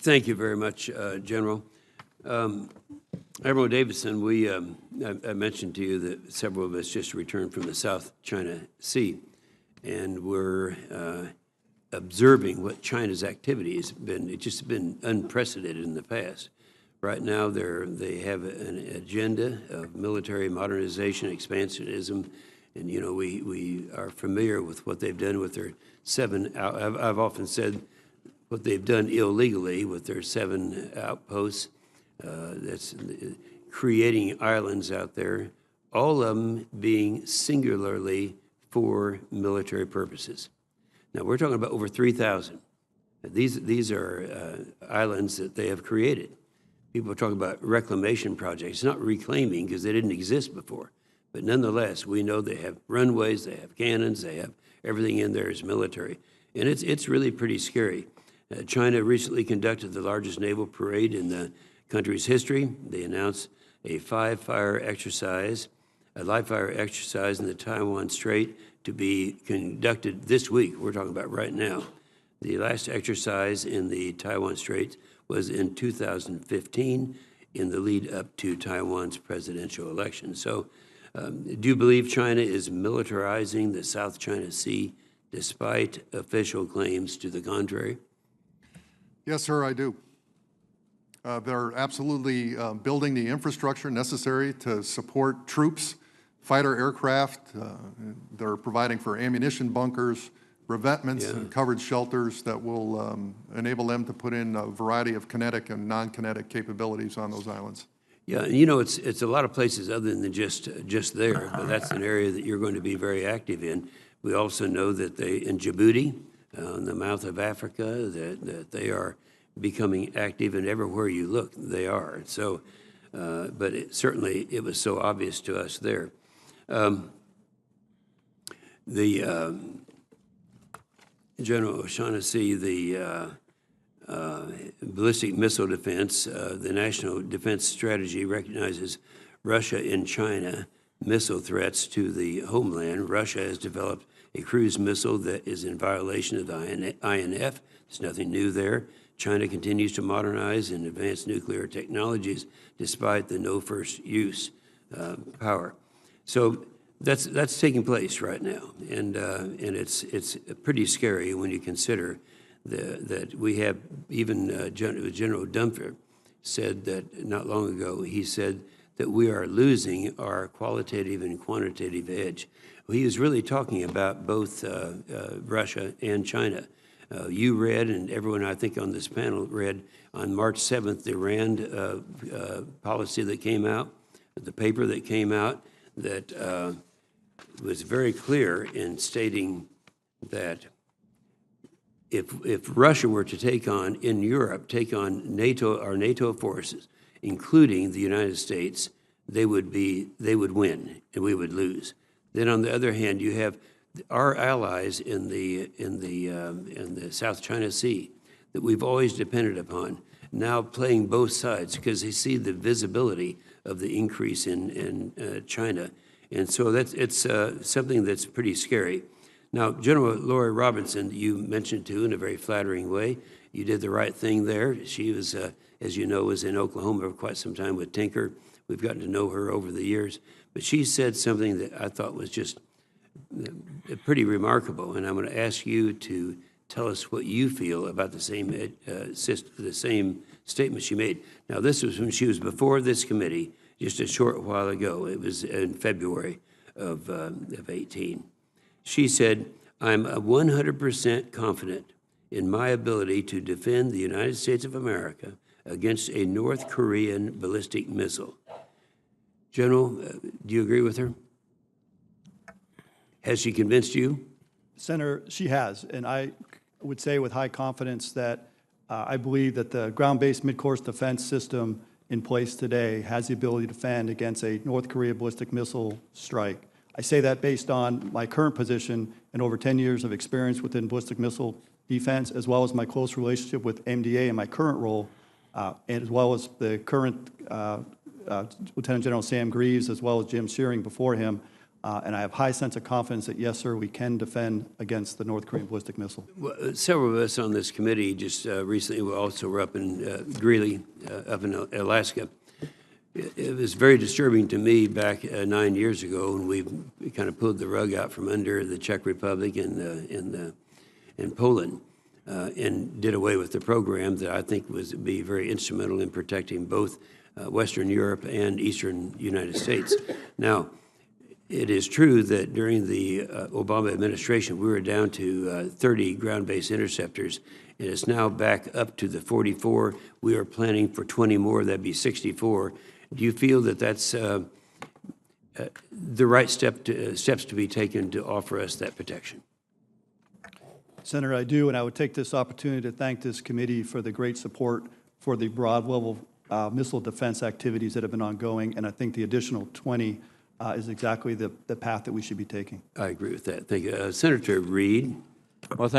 Thank you very much, General. Admiral Davidson, I mentioned to you that several of us just returned from the South China Sea, and we're observing what China's activity has been. It's just been unprecedented in the past. Right now, they have an agenda of military modernization, expansionism, and you know we are familiar with what they've done with their seven. I've often said what they've done illegally with their 7 outposts. That's creating islands out there, all of them being singularly for military purposes. Now we're talking about over 3,000. These are islands that they have created. People are talking about reclamation projects, not reclaiming because they didn't exist before. But nonetheless, we know they have runways, they have cannons, they have everything in there is military. And it's really pretty scary. China recently conducted the largest naval parade in the country's history. They announced a live fire exercise in the Taiwan Strait to be conducted this week. We're talking about right now. The last exercise in the Taiwan Strait was in 2015 in the lead up to Taiwan's presidential election. So do you believe China is militarizing the South China Sea despite official claims to the contrary? Yes, sir, I do. They're absolutely building the infrastructure necessary to support troops, fighter aircraft. They're providing for ammunition bunkers, revetments, and covered shelters that will enable them to put in a variety of kinetic and non-kinetic capabilities on those islands. Yeah, and you know, it's a lot of places other than just there, but that's an area that you're going to be very active in. We also know that in Djibouti, in the mouth of Africa, that they are becoming active, and everywhere you look, they are. So, but certainly it was so obvious to us there. General O'Shaughnessy, the ballistic missile defense, the National Defense Strategy recognizes Russia and China missile threats to the homeland. Russia has developed a cruise missile that is in violation of the INF. There's nothing new there. China continues to modernize and advance nuclear technologies despite the no first use power. So that's taking place right now, and it's pretty scary when you consider that we have even General Dunford said that not long ago. He said that we are losing our qualitative and quantitative edge. Well, he was really talking about both Russia and China. You read, and everyone I think on this panel read, on March 7th, the Iran policy that came out, the paper that came out that was very clear in stating that if Russia were to take on, in Europe, take on our NATO forces, including the United States, they would win and we would lose. Then on the other hand, you have our allies in the South China Sea that we've always depended upon, now playing both sides because they see the visibility of the increase in China. And so it's something that's pretty scary. Now, General Lori Robinson, you mentioned too in a very flattering way. You did the right thing there. She was, as you know, was in Oklahoma for quite some time with Tinker. We've gotten to know her over the years. But she said something that I thought was just pretty remarkable, and I'm going to ask you to tell us what you feel about the same statement she made. Now, this was when she was before this committee just a short while ago. It was in February of 18. She said, "I'm 100% confident in my ability to defend the United States of America against a North Korean ballistic missile." General, do you agree with her? Has she convinced you? Senator, she has, and I would say with high confidence that I believe that the ground-based mid-course defense system in place today has the ability to defend against a North Korea ballistic missile strike. I say that based on my current position and over 10 years of experience within ballistic missile defense, as well as my close relationship with MDA in my current role, and as well as the current Lieutenant General Sam Greaves, as well as Jim Shearing before him. And I have high sense of confidence that, yes, sir, we can defend against the North Korean ballistic missile. Well, several of us on this committee just recently were up in Greeley, up in Alaska. It was very disturbing to me back 9 years ago when we kind of pulled the rug out from under the Czech Republic and Poland and did away with the program that I think would be very instrumental in protecting both Western Europe and Eastern United States. Now, it is true that during the Obama administration, we were down to 30 ground-based interceptors, and it's now back up to the 44. We are planning for 20 more, that'd be 64. Do you feel that that's the right steps to be taken to offer us that protection? Senator, I do, and I would take this opportunity to thank this committee for the great support for the broad-level missile defense activities that have been ongoing, and I think the additional 20 is exactly the path that we should be taking. I agree with that. Thank you. Senator Reed. Well, thank